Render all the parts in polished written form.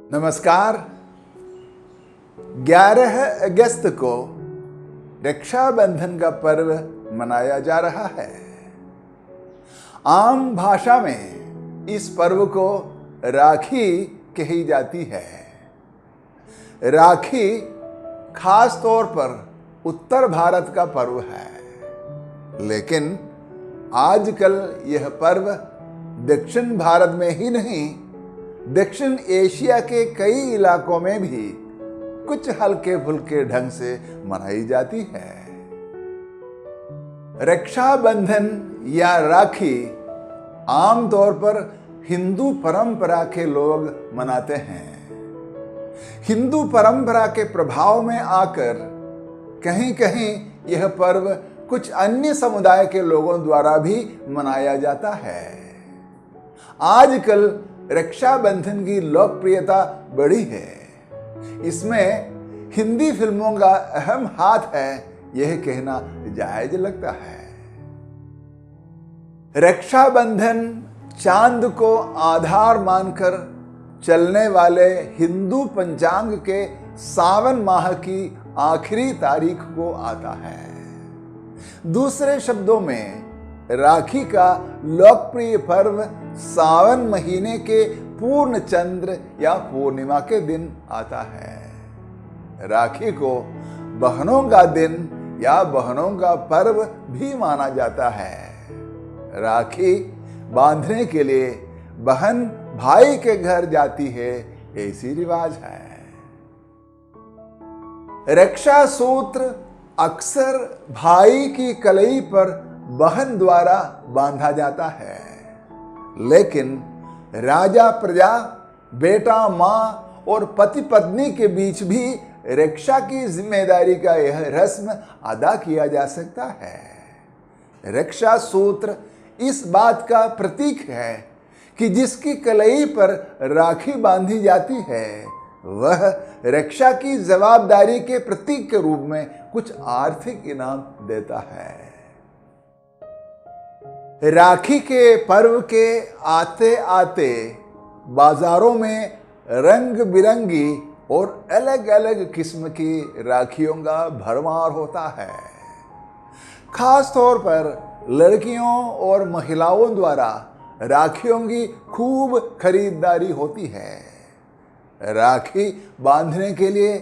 नमस्कार। 11 अगस्त को रक्षाबंधन का पर्व मनाया जा रहा है। आम भाषा में इस पर्व को राखी कही जाती है। राखी खास तौर पर उत्तर भारत का पर्व है, लेकिन आजकल यह पर्व दक्षिण भारत में ही नहीं, दक्षिण एशिया के कई इलाकों में भी कुछ हल्के फुल्के ढंग से मनाई जाती है। रक्षाबंधन या राखी आमतौर पर हिंदू परंपरा के लोग मनाते हैं। हिंदू परंपरा के प्रभाव में आकर कहीं कहीं यह पर्व कुछ अन्य समुदाय के लोगों द्वारा भी मनाया जाता है। आजकल रक्षाबंधन की लोकप्रियता बढ़ी है। इसमें हिंदी फिल्मों का अहम हाथ है, यह कहना जायज लगता है। रक्षाबंधन चांद को आधार मानकर चलने वाले हिंदू पंचांग के सावन माह की आखिरी तारीख को आता है। दूसरे शब्दों में राखी का लोकप्रिय पर्व सावन महीने के पूर्ण चंद्र या पूर्णिमा के दिन आता है। राखी को बहनों का दिन या बहनों का पर्व भी माना जाता है। राखी बांधने के लिए बहन भाई के घर जाती है, ऐसी रिवाज है। रक्षा सूत्र अक्सर भाई की कलाई पर बहन द्वारा बांधा जाता है, लेकिन राजा प्रजा, बेटा मां और पति पत्नी के बीच भी रक्षा की जिम्मेदारी का यह रस्म अदा किया जा सकता है। रक्षा सूत्र इस बात का प्रतीक है कि जिसकी कलाई पर राखी बांधी जाती है वह रक्षा की जवाबदारी के प्रतीक के रूप में कुछ आर्थिक इनाम देता है। राखी के पर्व के आते आते बाजारों में रंग बिरंगी और अलग अलग किस्म की राखियों का भरमार होता है। खास तौर पर लड़कियों और महिलाओं द्वारा राखियों की खूब खरीदारी होती है। राखी बांधने के लिए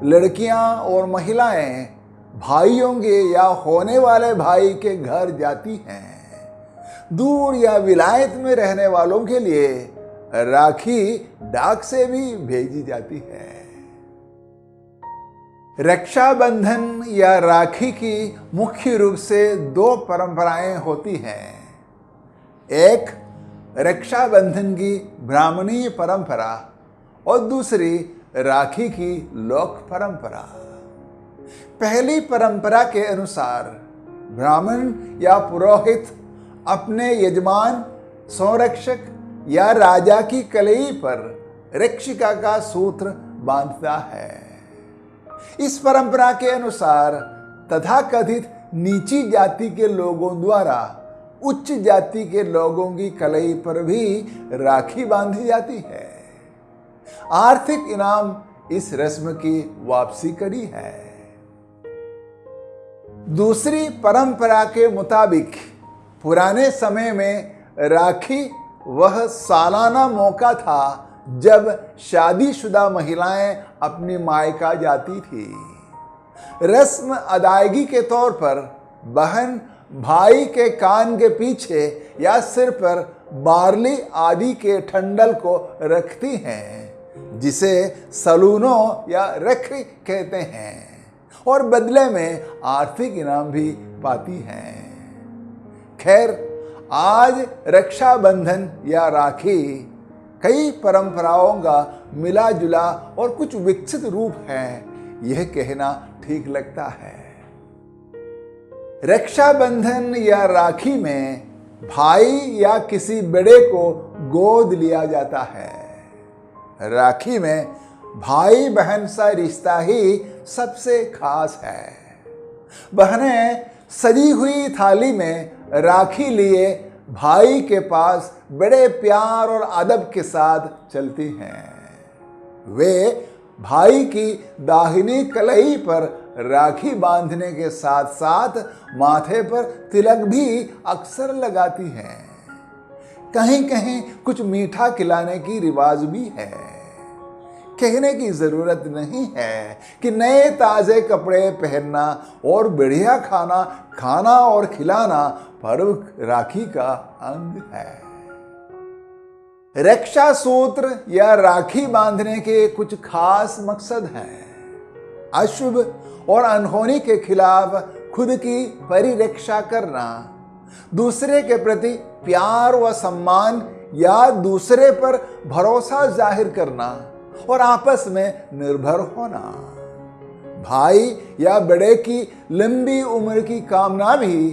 लड़कियां और महिलाएं भाइयों के या होने वाले भाई के घर जाती हैं। दूर या विलायत में रहने वालों के लिए राखी डाक से भी भेजी जाती है। रक्षाबंधन या राखी की मुख्य रूप से दो परंपराएं होती हैं। एक रक्षाबंधन की ब्राह्मणीय परंपरा और दूसरी राखी की लोक परंपरा। पहली परंपरा के अनुसार ब्राह्मण या पुरोहित अपने यजमान, संरक्षक या राजा की कलाई पर रक्षिका का सूत्र बांधता है। इस परंपरा के अनुसार तथाकथित नीची जाति के लोगों द्वारा उच्च जाति के लोगों की कलाई पर भी राखी बांधी जाती है। आर्थिक इनाम इस रस्म की वापसी कड़ी है। दूसरी परंपरा के मुताबिक पुराने समय में राखी वह सालाना मौका था जब शादीशुदा महिलाएं अपनी मायका जाती थी। रस्म अदायगी के तौर पर बहन भाई के कान के पीछे या सिर पर बार्ली आदि के ठंडल को रखती हैं, जिसे सलूनों या रखी कहते हैं, और बदले में आर्थिक इनाम भी पाती हैं। खैर, आज रक्षाबंधन या राखी कई परंपराओं का मिला जुला और कुछ विकसित रूप है, यह कहना ठीक लगता है। रक्षाबंधन या राखी में भाई या किसी बड़े को गोद लिया जाता है। राखी में भाई बहन सा रिश्ता ही सबसे खास है। बहनें सजी हुई थाली में राखी लिए भाई के पास बड़े प्यार और अदब के साथ चलती हैं। वे भाई की दाहिनी कलाई पर राखी बांधने के साथ साथ माथे पर तिलक भी अक्सर लगाती हैं। कहीं कहीं कुछ मीठा खिलाने की रिवाज भी है। कहने की जरूरत नहीं है कि नए ताजे कपड़े पहनना और बढ़िया खाना खाना और खिलाना पर्व राखी का अंग है। रक्षा सूत्र या राखी बांधने के कुछ खास मकसद हैं। अशुभ और अनहोनी के खिलाफ खुद की परिरक्षा करना, दूसरे के प्रति प्यार व सम्मान या दूसरे पर भरोसा जाहिर करना और आपस में निर्भर होना। भाई या बड़े की लंबी उम्र की कामना भी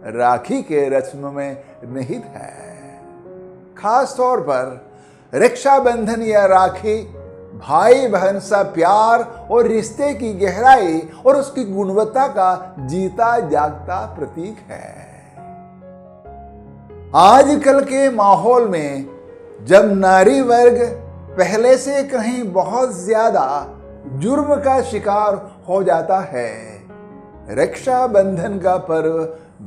राखी के रस्म में निहित है। खास तौर पर रक्षाबंधन या राखी भाई बहन सा प्यार और रिश्ते की गहराई और उसकी गुणवत्ता का जीता जागता प्रतीक है। आजकल के माहौल में जब नारी वर्ग पहले से कहीं बहुत ज्यादा जुर्म का शिकार हो जाता है, रक्षाबंधन का पर्व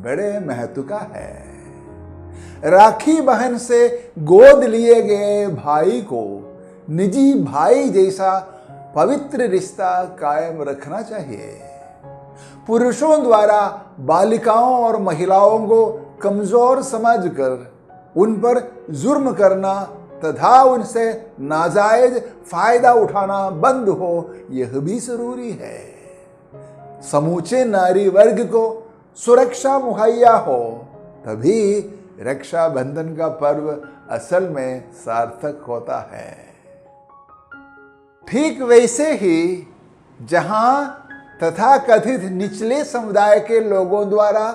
बड़े महत्व का है। राखी बहन से गोद लिए गए भाई को निजी भाई जैसा पवित्र रिश्ता कायम रखना चाहिए। पुरुषों द्वारा बालिकाओं और महिलाओं को कमजोर समझकर उन पर जुर्म करना तथा उनसे नाजायज फायदा उठाना बंद हो, यह भी जरूरी है। समूचे नारी वर्ग को सुरक्षा मुहैया हो, तभी रक्षाबंधन का पर्व असल में सार्थक होता है। ठीक वैसे ही जहां तथाकथित निचले समुदाय के लोगों द्वारा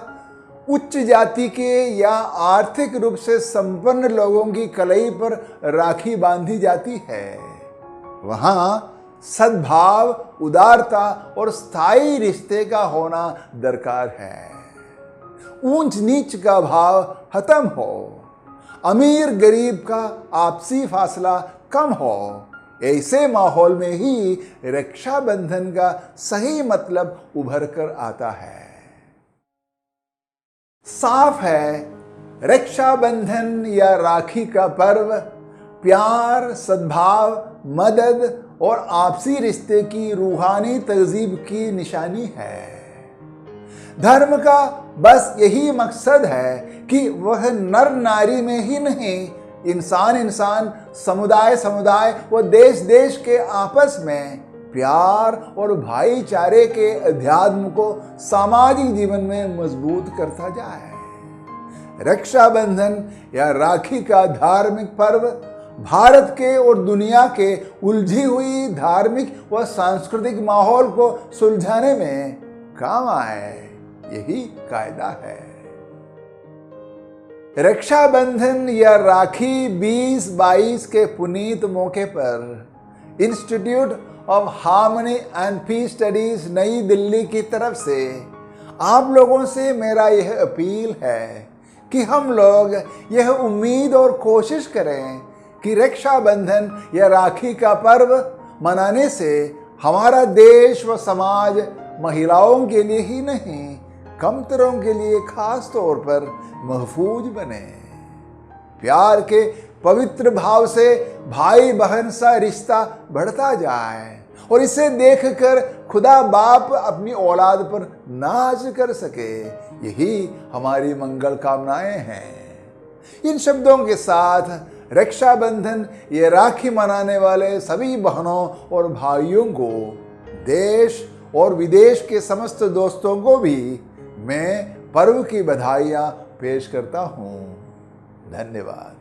उच्च जाति के या आर्थिक रूप से संपन्न लोगों की कलाई पर राखी बांधी जाती है, वहां सद्भाव, उदारता और स्थायी रिश्ते का होना दरकार है। ऊंच नीच का भाव खत्म हो, अमीर गरीब का आपसी फासला कम हो, ऐसे माहौल में ही रक्षाबंधन का सही मतलब उभर कर आता है। साफ है, रक्षाबंधन या राखी का पर्व प्यार, सद्भाव, मदद और आपसी रिश्ते की रूहानी तहजीब की निशानी है। धर्म का बस यही मकसद है कि वह नर नारी में ही नहीं, इंसान इंसान, समुदाय समुदाय व देश देश के आपस में प्यार और भाईचारे के अध्यात्म को सामाजिक जीवन में मजबूत करता जाए। रक्षाबंधन या राखी का धार्मिक पर्व भारत के और दुनिया के उलझी हुई धार्मिक व सांस्कृतिक माहौल को सुलझाने में काम आए, यही कायदा है। रक्षाबंधन या राखी 2022 के पुनीत मौके पर institute of harmony and peace studies New Delhi की तरफ से आप लोगों से मेरा यह अपील है कि हम लोग यह उम्मीद और कोशिश करें कि रक्षाबंधन या राखी का पर्व मनाने से हमारा देश व समाज महिलाओं के लिए ही नहीं, कमतरों के लिए खास तौर पर महफूज बने। प्यार के पवित्र भाव से भाई बहन सा रिश्ता बढ़ता जाए और इसे देखकर खुदा बाप अपनी औलाद पर नाज कर सके, यही हमारी मंगल कामनाएं हैं। इन शब्दों के साथ रक्षाबंधन ये राखी मनाने वाले सभी बहनों और भाइयों को, देश और विदेश के समस्त दोस्तों को भी मैं पर्व की बधाइयाँ पेश करता हूँ। धन्यवाद।